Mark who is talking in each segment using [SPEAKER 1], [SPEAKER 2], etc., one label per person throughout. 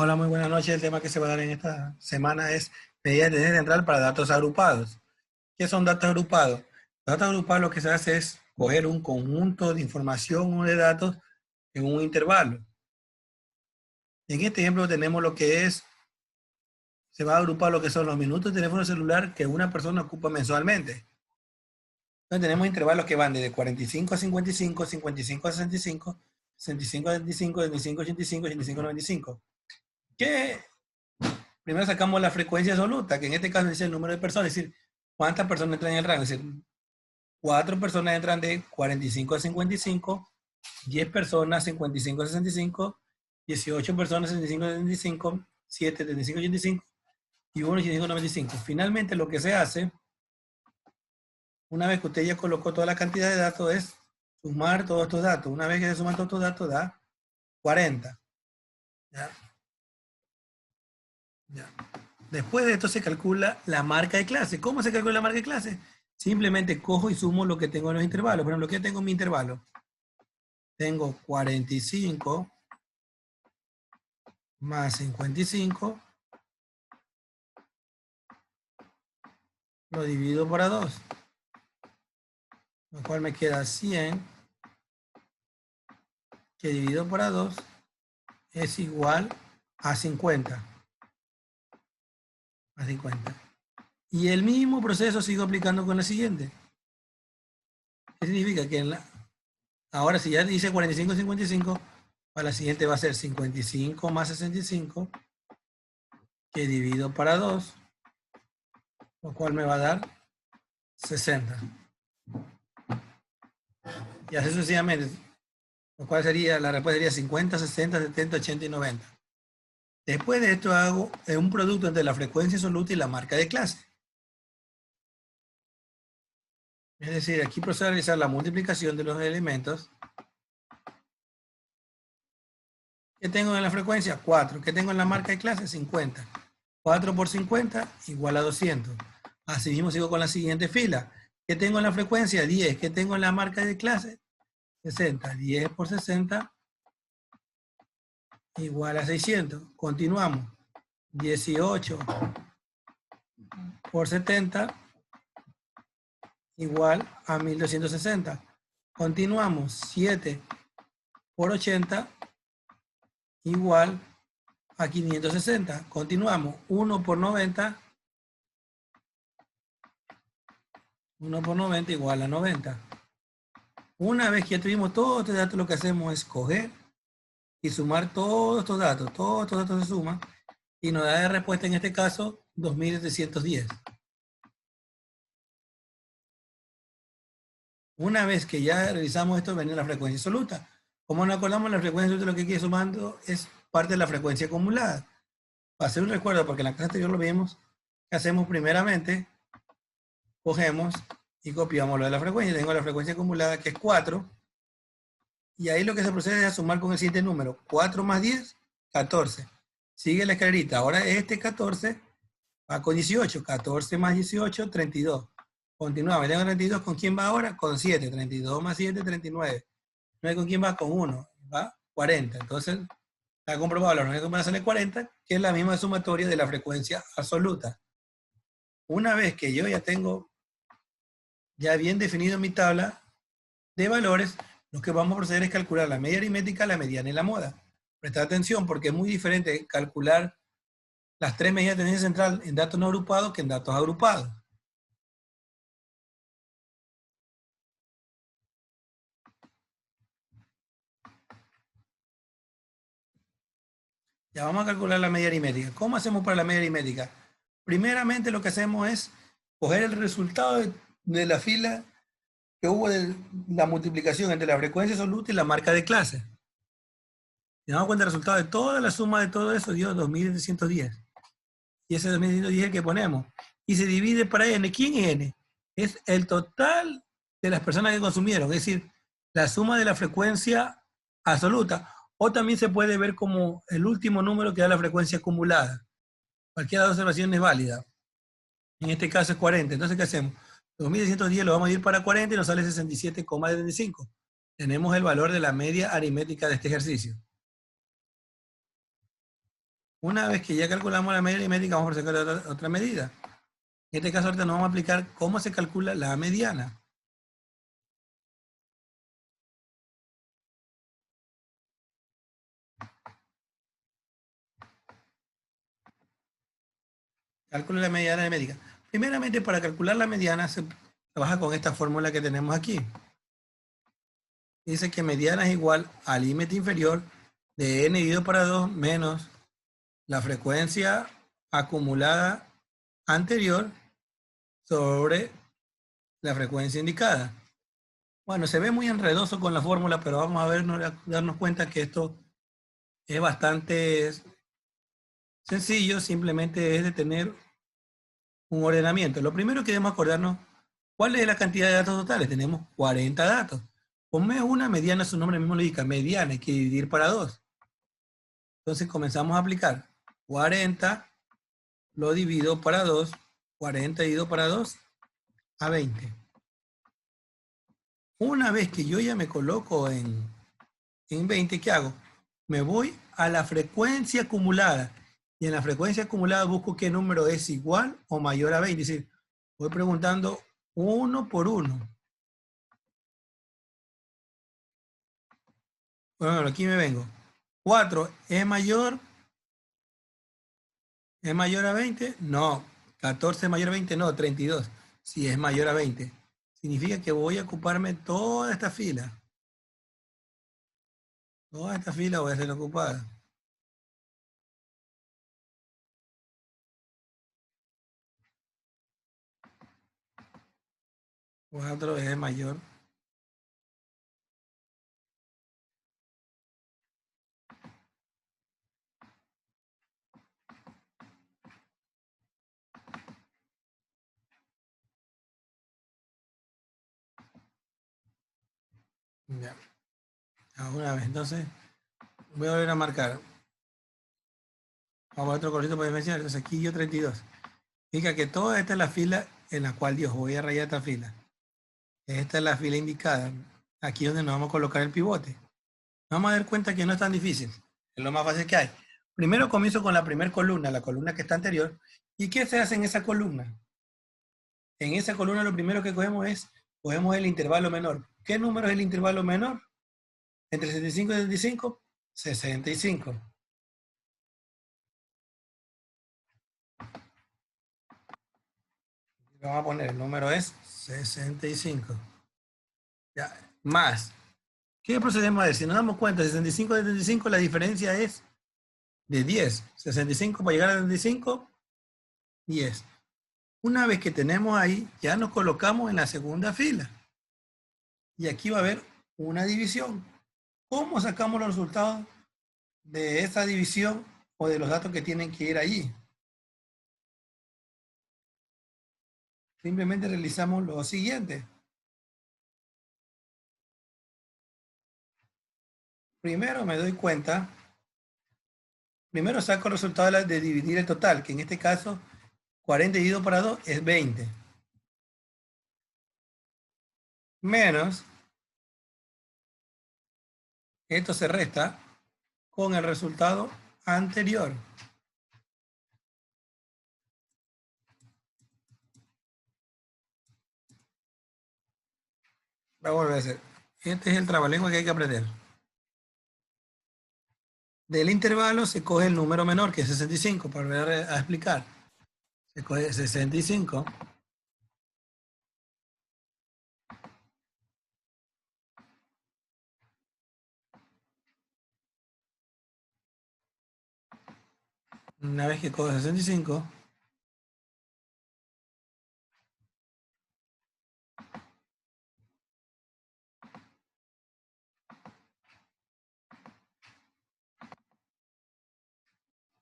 [SPEAKER 1] Hola, muy buenas noches. El tema que se va a dar en esta semana es medida de tendencia central para datos agrupados. ¿Qué son datos agrupados? Los datos agrupados lo que se hace es coger un conjunto de información o de datos en un intervalo. En este ejemplo tenemos lo que es, se va a agrupar lo que son los minutos de teléfono celular que una persona ocupa mensualmente. Entonces tenemos intervalos que van desde 45 a 55, 55 a 65, 65 a 75, 75 a 85, 85 a 95. ¿Qué? Primero sacamos la frecuencia absoluta, que en este caso es el número de personas, es decir, cuántas personas entran en el rango. Es decir, 4 personas entran de 45 a 55, 10 personas 55 a 65, 18 personas 65 a 75, 7 75 a 85 y 1 85 a 95. Finalmente lo que se hace, una vez que usted ya colocó toda la cantidad de datos, es sumar todos estos datos. Una vez que se suman todos estos datos, da 40. ¿Ya? ¿Ya? Después de esto se calcula la marca de clase. ¿Cómo se calcula la marca de clase? Simplemente cojo y sumo lo que tengo en los intervalos. Por ejemplo, ¿qué tengo en mi intervalo? Tengo 45 más 55, lo divido por 2, lo cual me queda 100, que dividido por 2 es igual a 50. A 50. Y el mismo proceso sigo aplicando con la siguiente. ¿Qué significa? Que ahora si ya dice 45, 55, para la siguiente va a ser 55 más 65, que divido para 2, lo cual me va a dar 60. Y así sucesivamente, lo cual sería, la respuesta sería 50, 60, 70, 80 y 90. Después de esto hago un producto entre la frecuencia absoluta y la marca de clase. Es decir, aquí procedo a realizar la multiplicación de los elementos. ¿Qué tengo en la frecuencia? 4. ¿Qué tengo en la marca de clase? 50. 4 por 50 igual a 200. Así mismo sigo con la siguiente fila. ¿Qué tengo en la frecuencia? 10. ¿Qué tengo en la marca de clase? 60. 10 por 60 igual a 600. Continuamos. 18 por 70 igual a 1260. Continuamos. 7 por 80 igual a 560. Continuamos. 1 por 90. 1 por 90 igual a 90. Una vez que ya tuvimos todos estos datos, lo que hacemos es coger y sumar todos estos datos. Todos estos datos se suman y nos da de respuesta en este caso 2710. Una vez que ya revisamos esto, viene la frecuencia absoluta. Como nos acordamos, la frecuencia absoluta lo que quiere sumando es parte de la frecuencia acumulada. Para hacer un recuerdo, porque en la clase anterior lo vimos, que hacemos primeramente, cogemos y copiamos lo de la frecuencia. Tengo la frecuencia acumulada que es 4. Y ahí lo que se procede es a sumar con el siguiente número. 4 más 10, 14. Sigue la escalerita. Ahora este 14 va con 18. 14 más 18, 32. Continuamos. Tengo 32. ¿Con quién va ahora? Con 7. 32 más 7, 39. 9 con quién va? Con 1. Va 40. Entonces, está comprobado la frecuencia acumulada sale 40, que es la misma sumatoria de la frecuencia absoluta. Una vez que yo ya tengo ya bien definido mi tabla de valores, lo que vamos a proceder es calcular la media aritmética, la mediana y la moda. Presta atención porque es muy diferente calcular las tres medidas de tendencia central en datos no agrupados que en datos agrupados. Ya vamos a calcular la media aritmética. ¿Cómo hacemos para la media aritmética? Primeramente lo que hacemos es coger el resultado de la fila que hubo de la multiplicación entre la frecuencia absoluta y la marca de clase. Y damos cuenta del resultado de toda la suma de todo eso dio 2710. Y ese 2710 es el que ponemos. Y se divide para n. ¿Quién es n? Es el total de las personas que consumieron, es decir, la suma de la frecuencia absoluta. O también se puede ver como el último número que da la frecuencia acumulada. Cualquiera de las observaciones es válida. En este caso es 40. Entonces, ¿qué hacemos? 2610 lo vamos a dividir para 40 y nos sale 67,75. Tenemos el valor de la media aritmética de este ejercicio. Una vez que ya calculamos la media aritmética, vamos a sacar otra medida. En este caso, ahorita nos vamos a aplicar cómo se calcula la mediana. Cálculo de la mediana aritmética. Primeramente, para calcular la mediana, se trabaja con esta fórmula que tenemos aquí. Dice que mediana es igual al límite inferior de n dividido para 2 menos la frecuencia acumulada anterior sobre la frecuencia indicada. Bueno, se ve muy enredoso con la fórmula, pero vamos a darnos cuenta que esto es bastante sencillo, simplemente es de tener un ordenamiento. Lo primero que debemos acordarnos, ¿cuál es la cantidad de datos totales? Tenemos 40 datos. Ponme una mediana, su nombre mismo lo indica, mediana, hay que dividir para 2. Entonces comenzamos a aplicar 40, lo divido para 2, 40 dividido para 2, a 20. Una vez que yo ya me coloco en 20, ¿qué hago? Me voy a la frecuencia acumulada. Y en la frecuencia acumulada busco qué número es igual o mayor a 20. Es decir, voy preguntando uno por uno. Bueno, aquí me vengo. 4 ¿es mayor a 20? No. 14 es mayor a 20, no. 32. Si es mayor a 20. Significa que voy a ocuparme toda esta fila. Toda esta fila voy a ser ocupada. 4 es mayor. Ya. Una vez. Entonces, voy a volver a marcar. Vamos a otro colorcito para diferenciar. Entonces, aquí yo 32. Significa que toda esta es la fila en la cual yo voy a rayar esta fila. Esta es la fila indicada. Aquí es donde nos vamos a colocar el pivote. Vamos a dar cuenta que no es tan difícil. Es lo más fácil que hay. Primero comienzo con la primera columna, la columna que está anterior. ¿Y qué se hace en esa columna? En esa columna lo primero que cogemos el intervalo menor. ¿Qué número es el intervalo menor? Entre 65 y 75, 65. Vamos a poner, el número es 65. Ya, más. ¿Qué procedemos a ver? Si nos damos cuenta, 65 y 75, la diferencia es de 10. 65 para llegar a 75, 10. Una vez que tenemos ahí, ya nos colocamos en la segunda fila. Y aquí va a haber una división. ¿Cómo sacamos los resultados de esa división o de los datos que tienen que ir allí? Simplemente realizamos lo siguiente. Primero me doy cuenta, primero saco el resultado de dividir el total, que en este caso 40 dividido para 2 es 20. Menos, esto se resta con el resultado anterior. Vamos a volver a hacer. Este es el trabalengua que hay que aprender. Del intervalo se coge el número menor, que es 65, para volver a explicar. Se coge 65. Una vez que coge 65,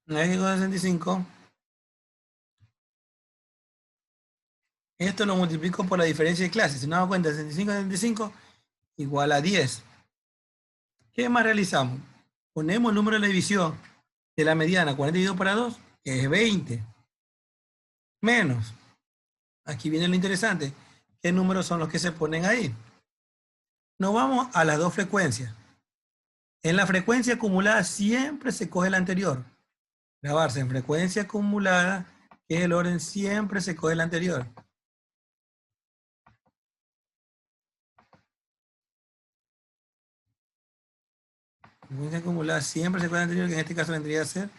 [SPEAKER 1] una vez que coge 65, esto lo multiplico por la diferencia de clase. Si nos damos cuenta, 65 a 65 igual a 10. ¿Qué más realizamos? Ponemos el número de la división de la mediana 40 dividido para 2, que es 20. Menos, aquí viene lo interesante, ¿qué números son los que se ponen ahí? Nos vamos a las dos frecuencias. En la frecuencia acumulada siempre se coge la anterior. grabarse en frecuencia acumulada, que es el orden siempre se coge el anterior. Frecuencia acumulada siempre se coge el anterior, que en este caso vendría a ser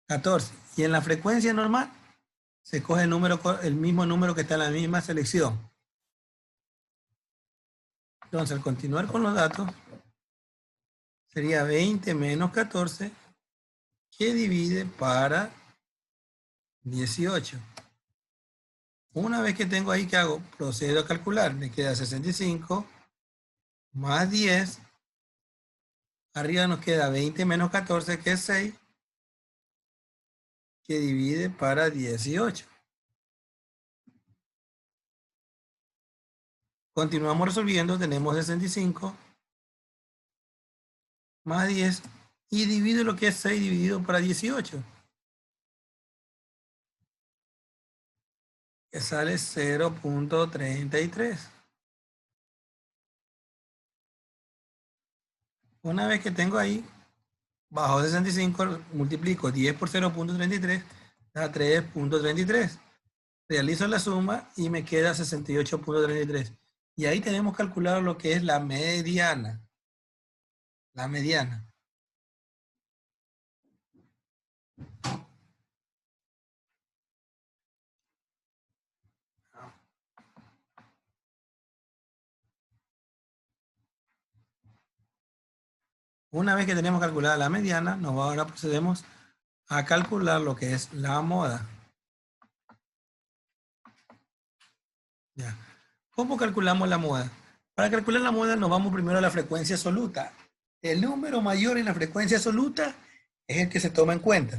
[SPEAKER 1] 14. Y en la frecuencia normal se coge el mismo número que está en la misma selección. Entonces, al continuar con los datos, sería 20 menos 14, que divide para 18. Una vez que tengo ahí, ¿qué hago? Procedo a calcular. Me queda 65 más 10. Arriba nos queda 20 menos 14, que es 6, que divide para 18. Continuamos resolviendo. Tenemos 65 más 10 y divido lo que es 6 dividido para 18, que sale 0.33. Una vez que tengo ahí, bajo 65, multiplico 10 por 0.33, da 3.33. Realizo la suma y me queda 68.33. Y ahí tenemos calculado lo que es la mediana. La mediana. Una vez que tenemos calculada la mediana, ahora procedemos a calcular lo que es la moda. Ya. ¿Cómo calculamos la moda? Para calcular la moda nos vamos primero a la frecuencia absoluta. El número mayor en la frecuencia absoluta es el que se toma en cuenta.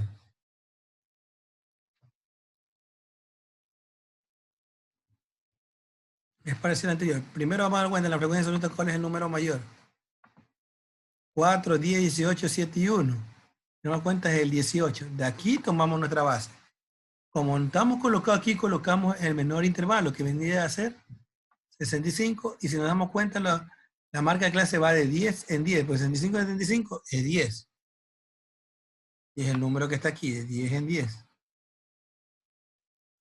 [SPEAKER 1] Es parecido al anterior. Primero vamos a dar cuenta en la frecuencia absoluta cuál es el número mayor. 4, 10, 18, 7 y 1. Nos cuenta es el 18. De aquí tomamos nuestra base. Como estamos colocados aquí, colocamos el menor intervalo, que vendría a ser 65. Y si nos damos cuenta, la marca de clase va de 10 en 10. Pues 65 en 75 es 10. Y es el número que está aquí, de 10 en 10.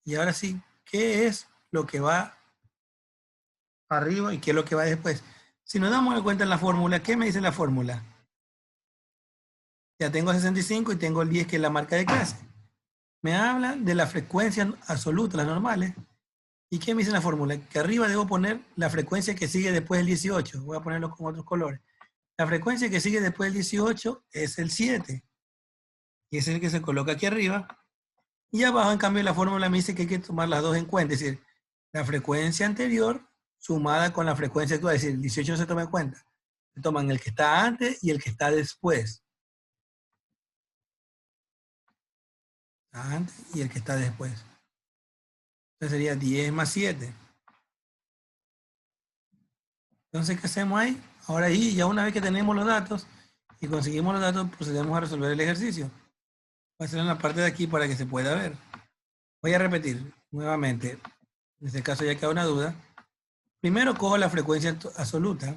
[SPEAKER 1] Y ahora sí, ¿qué es lo que va arriba y qué es lo que va después? Si nos damos cuenta en la fórmula, ¿qué me dice la fórmula? Ya tengo 65 y tengo el 10, que es la marca de clase. Me habla de la frecuencia absoluta, las normales. ¿Y qué me dice la fórmula? Que arriba debo poner la frecuencia que sigue después del 18. Voy a ponerlo con otros colores. La frecuencia que sigue después del 18 es el 7. Y es el que se coloca aquí arriba. Y abajo, en cambio, la fórmula me dice que hay que tomar las dos en cuenta. Es decir, la frecuencia anterior sumada con la frecuencia actual. Es decir, el 18 no se toma en cuenta. Se toman el que está antes y el que está después. Antes y el que está después. Entonces sería 10 más 7. Entonces, ¿qué hacemos ahí? Ahora ahí, ya una vez que tenemos los datos y conseguimos los datos, procedemos a resolver el ejercicio. Voy a hacerlo en la parte de aquí para que se pueda ver. Voy a repetir nuevamente. En este caso ya queda una duda. Primero cojo la frecuencia absoluta.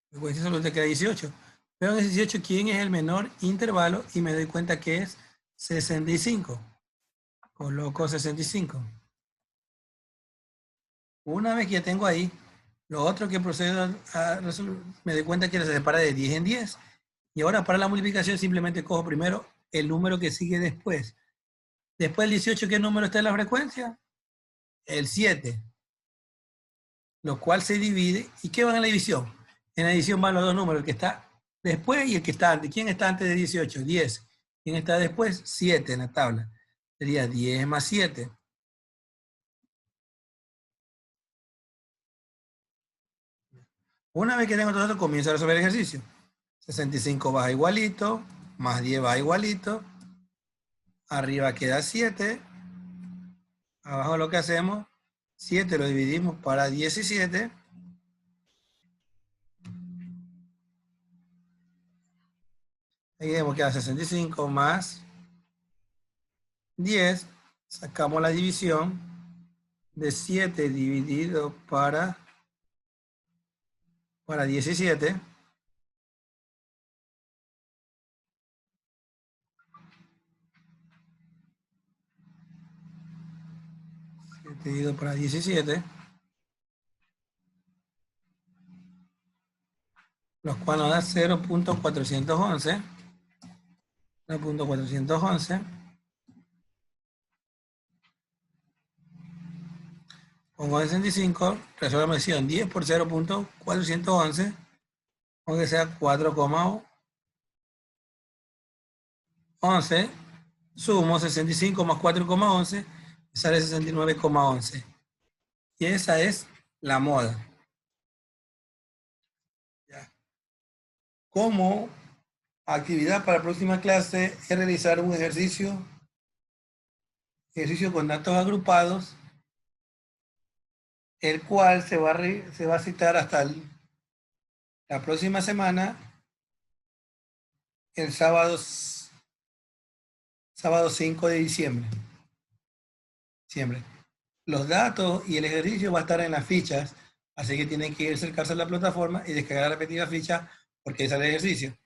[SPEAKER 1] Frecuencia absoluta queda 18. Pero en el 18, ¿quién es el menor intervalo? Y me doy cuenta que es 65. Coloco 65. Una vez que ya tengo ahí, lo otro que procedo a resolver, me doy cuenta que se separa de 10 en 10. Y ahora para la multiplicación simplemente cojo primero el número que sigue después. Después del 18, ¿qué número está en la frecuencia? El 7. Lo cual se divide. ¿Y qué va en la división? En la división van los dos números, el que está después y el que está antes. ¿Quién está antes de 18? 10. ¿Quién está después? 7 en la tabla. Sería 10 más 7. Una vez que tengo todo esto, comienzo a resolver el ejercicio. 65 baja igualito, más 10 baja igualito. Arriba queda 7. Abajo lo que hacemos, 7 lo dividimos para 17. Ahí vemos que da 65 más 10. Sacamos la división. de 7 dividido para 17. Dividido para 17. Los cuales nos da 0.411. 0.411. Pongo 65, resuelvo la misión 10 por 0.411, aunque sea 4,11, sumo 65 más 4,11, sale 69,11. Y esa es la moda. Ya. Como actividad para la próxima clase es realizar un ejercicio con datos agrupados, el cual se va a citar hasta la próxima semana, el sábado 5 de diciembre. Los datos y el ejercicio va a estar en las fichas, así que tienen que acercarse a la plataforma y descargar la respectiva ficha porque ahí sale el ejercicio.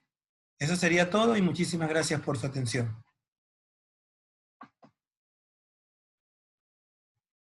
[SPEAKER 1] Eso sería todo y muchísimas gracias por su atención.